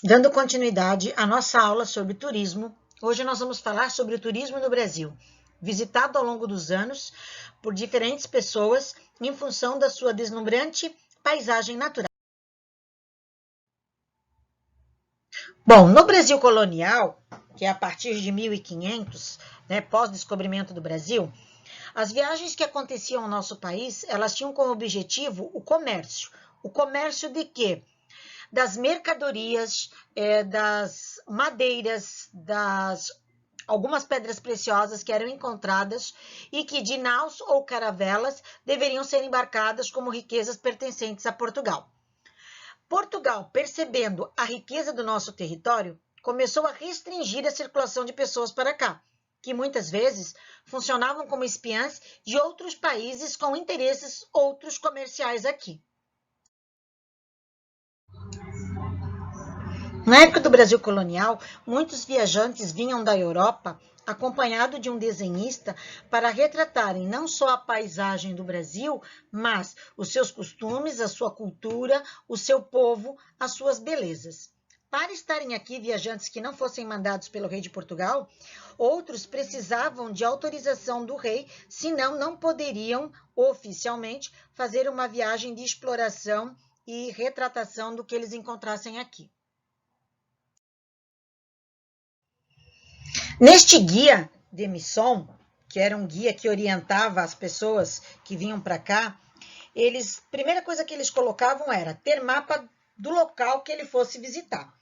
Dando continuidade à nossa aula sobre turismo, hoje nós vamos falar sobre o turismo no Brasil, visitado ao longo dos anos por diferentes pessoas em função da sua deslumbrante paisagem natural. Bom, no Brasil colonial, que é a partir de 1500, pós-descobrimento do Brasil, as viagens que aconteciam no nosso país, elas tinham como objetivo o comércio. O comércio de quê? Das mercadorias, das madeiras, das algumas pedras preciosas que eram encontradas e que de naus ou caravelas deveriam ser embarcadas como riquezas pertencentes a Portugal. Portugal, percebendo a riqueza do nosso território, começou a restringir a circulação de pessoas para cá, que muitas vezes funcionavam como espiãs de outros países com interesses outros comerciais aqui. Na época do Brasil colonial, muitos viajantes vinham da Europa acompanhado de um desenhista para retratarem não só a paisagem do Brasil, mas os seus costumes, a sua cultura, o seu povo, as suas belezas. Para estarem aqui viajantes que não fossem mandados pelo rei de Portugal, outros precisavam de autorização do rei, senão não poderiam oficialmente fazer uma viagem de exploração e retratação do que eles encontrassem aqui. Neste guia de Misson, que era um guia que orientava as pessoas que vinham para cá, primeira coisa que eles colocavam era ter mapa do local que ele fosse visitar.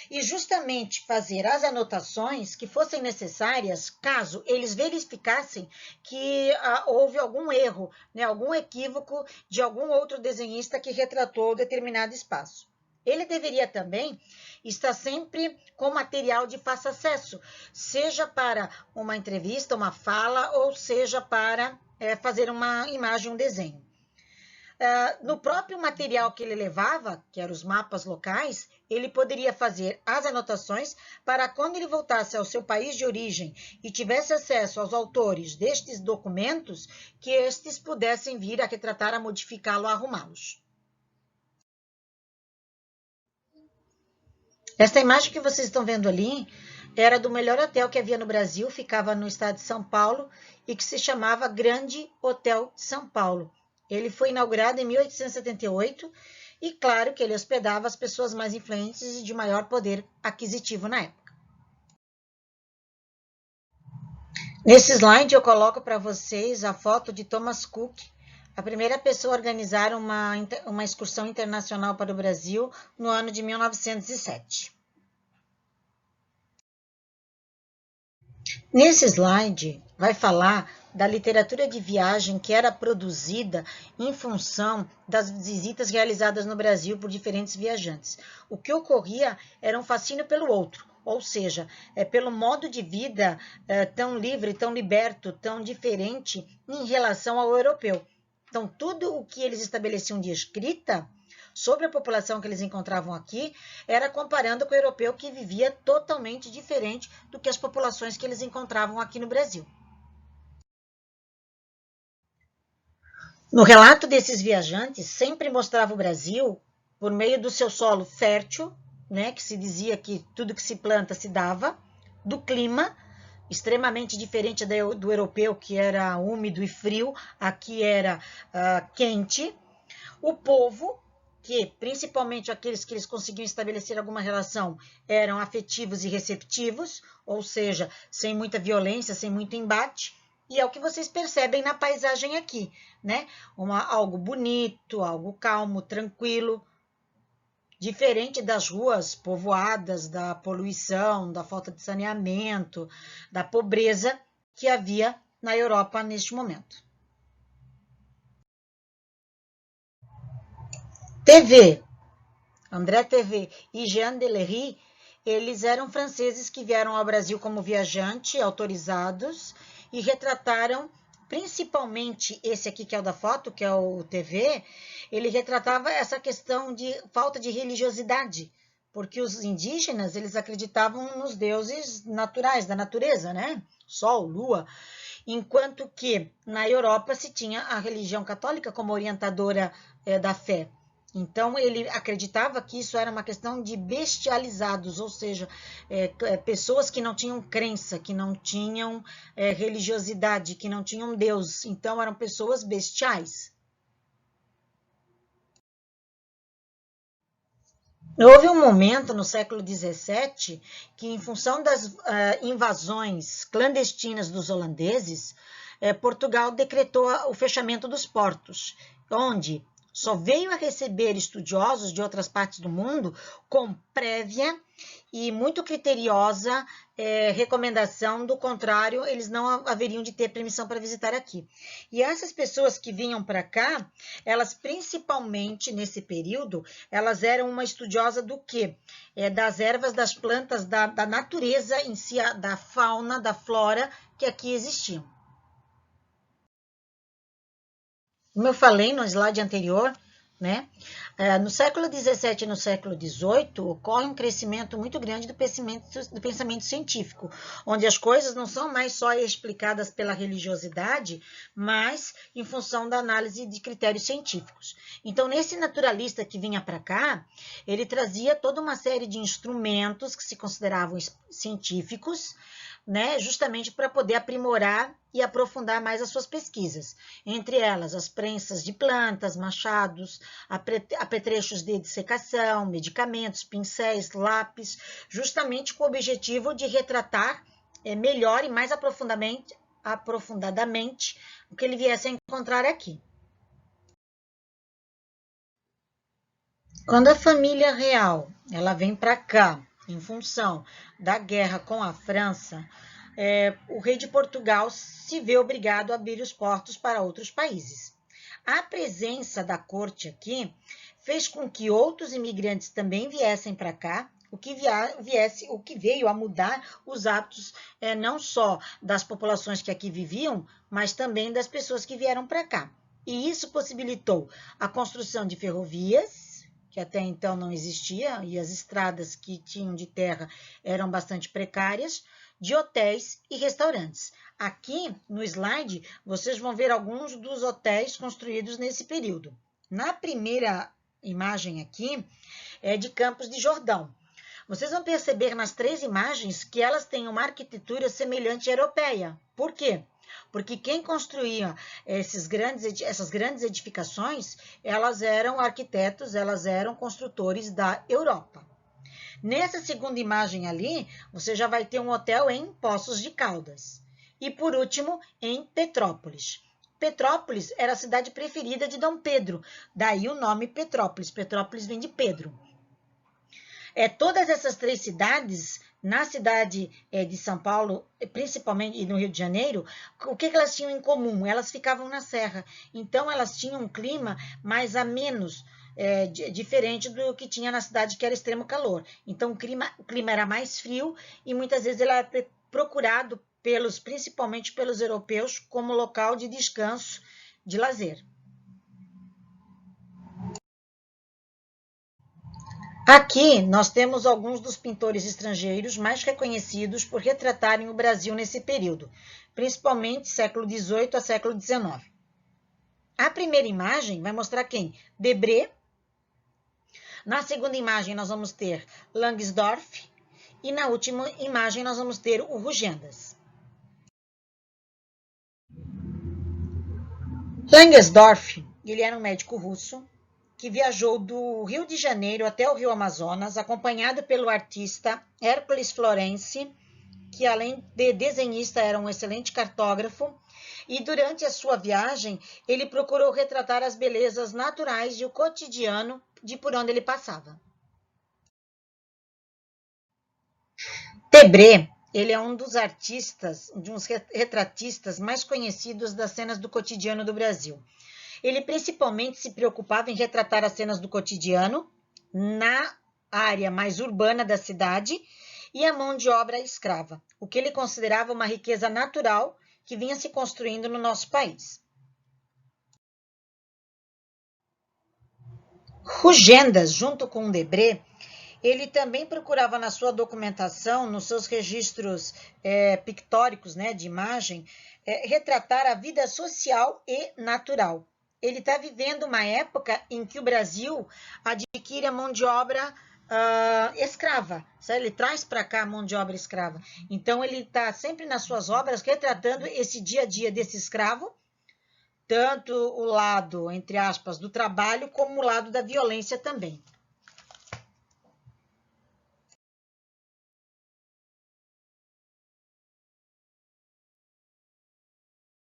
E justamente fazer as anotações que fossem necessárias caso eles verificassem que houve algum erro, algum equívoco de algum outro desenhista que retratou determinado espaço. Ele deveria também estar sempre com material de fácil acesso, seja para uma entrevista, uma fala, ou seja para fazer uma imagem, um desenho. No próprio material que ele levava, que eram os mapas locais, ele poderia fazer as anotações para quando ele voltasse ao seu país de origem e tivesse acesso aos autores destes documentos, que estes pudessem vir a retratar, a modificá-lo, a arrumá-los. Esta imagem que vocês estão vendo ali era do melhor hotel que havia no Brasil, ficava no estado de São Paulo e que se chamava Grande Hotel de São Paulo. Ele foi inaugurado em 1878 e claro que ele hospedava as pessoas mais influentes e de maior poder aquisitivo na época. Nesse slide eu coloco para vocês a foto de Thomas Cook, a primeira pessoa a organizar uma excursão internacional para o Brasil no ano de 1907. Nesse slide vai falar da literatura de viagem que era produzida em função das visitas realizadas no Brasil por diferentes viajantes. O que ocorria era um fascínio pelo outro, ou seja, pelo modo de vida tão livre, tão liberto, tão diferente em relação ao europeu. Então, tudo o que eles estabeleciam de escrita sobre a população que eles encontravam aqui era comparando com o europeu que vivia totalmente diferente do que as populações que eles encontravam aqui no Brasil. No relato desses viajantes, sempre mostrava o Brasil por meio do seu solo fértil, que se dizia que tudo que se planta se dava, do clima, extremamente diferente do europeu, que era úmido e frio, aqui era quente. O povo, que principalmente aqueles que eles conseguiam estabelecer alguma relação, eram afetivos e receptivos, ou seja, sem muita violência, sem muito embate. E é o que vocês percebem na paisagem aqui, algo bonito, algo calmo, tranquilo, diferente das ruas povoadas, da poluição, da falta de saneamento, da pobreza que havia na Europa neste momento. Tervé, André Tervé e Jean Delery, eles eram franceses que vieram ao Brasil como viajantes autorizados e retrataram, principalmente esse aqui que é o da foto, que é o Tervé, ele retratava essa questão de falta de religiosidade, porque os indígenas, eles acreditavam nos deuses naturais, da natureza, Sol, lua, enquanto que na Europa se tinha a religião católica como orientadora da fé. Então, ele acreditava que isso era uma questão de bestializados, ou seja, pessoas que não tinham crença, que não tinham religiosidade, que não tinham Deus. Então, eram pessoas bestiais. Houve um momento no século XVII que, em função das invasões clandestinas dos holandeses, Portugal decretou o fechamento dos portos, onde só veio a receber estudiosos de outras partes do mundo com prévia e muito criteriosa recomendação, do contrário, eles não haveriam de ter permissão para visitar aqui. E essas pessoas que vinham para cá, elas principalmente nesse período, elas eram uma estudiosa do quê? Das ervas, das plantas, da natureza em si, da fauna, da flora que aqui existiam. Como eu falei no slide anterior, né? No século XVII e no século XVIII, ocorre um crescimento muito grande do pensamento científico, onde as coisas não são mais só explicadas pela religiosidade, mas em função da análise de critérios científicos. Então, nesse naturalista que vinha para cá, ele trazia toda uma série de instrumentos que se consideravam científicos, né, justamente para poder aprimorar e aprofundar mais as suas pesquisas. Entre elas, as prensas de plantas, machados, apetrechos de dissecação, medicamentos, pincéis, lápis, justamente com o objetivo de retratar melhor e mais aprofundadamente o que ele viesse a encontrar aqui. Quando a família real ela vem para cá, em função da guerra com a França, o rei de Portugal se vê obrigado a abrir os portos para outros países. A presença da corte aqui fez com que outros imigrantes também viessem para cá, o que veio a mudar os hábitos não só das populações que aqui viviam, mas também das pessoas que vieram para cá. E isso possibilitou a construção de ferrovias, que até então não existia, e as estradas que tinham de terra eram bastante precárias, de hotéis e restaurantes. Aqui no slide, vocês vão ver alguns dos hotéis construídos nesse período. Na primeira imagem aqui, é de Campos de Jordão. Vocês vão perceber nas três imagens que elas têm uma arquitetura semelhante à europeia. Por quê? Porque quem construía essas grandes edificações, elas eram arquitetos, elas eram construtores da Europa. Nessa segunda imagem ali, você já vai ter um hotel em Poços de Caldas. E por último, em Petrópolis. Petrópolis era a cidade preferida de Dom Pedro, daí o nome Petrópolis. Petrópolis vem de Pedro. Todas essas três cidades, na cidade de São Paulo, principalmente, e no Rio de Janeiro, o que elas tinham em comum? Elas ficavam na serra, então elas tinham um clima mais ameno, diferente do que tinha na cidade, que era extremo calor. Então, o clima era mais frio e muitas vezes ele era procurado principalmente pelos europeus como local de descanso, de lazer. Aqui nós temos alguns dos pintores estrangeiros mais reconhecidos por retratarem o Brasil nesse período, principalmente século XVIII a século XIX. A primeira imagem vai mostrar quem? Debré. Na segunda imagem nós vamos ter Langsdorff e na última imagem nós vamos ter o Rugendas. Langsdorff, ele era um médico russo que viajou do Rio de Janeiro até o Rio Amazonas, acompanhado pelo artista Hércules Florence, que além de desenhista era um excelente cartógrafo, e durante a sua viagem ele procurou retratar as belezas naturais e o cotidiano de por onde ele passava. Debré, ele é um dos artistas, de uns retratistas mais conhecidos das cenas do cotidiano do Brasil. Ele principalmente se preocupava em retratar as cenas do cotidiano na área mais urbana da cidade e a mão de obra escrava, o que ele considerava uma riqueza natural que vinha se construindo no nosso país. Rugendas, junto com Debré, ele também procurava na sua documentação, nos seus registros pictóricos, né, de imagem, retratar a vida social e natural. ele está vivendo uma época em que o Brasil adquire a mão de obra escrava, sabe? Ele traz para cá a mão de obra escrava. Então, ele está sempre nas suas obras retratando esse dia a dia desse escravo, tanto o lado, entre aspas, do trabalho, como o lado da violência também.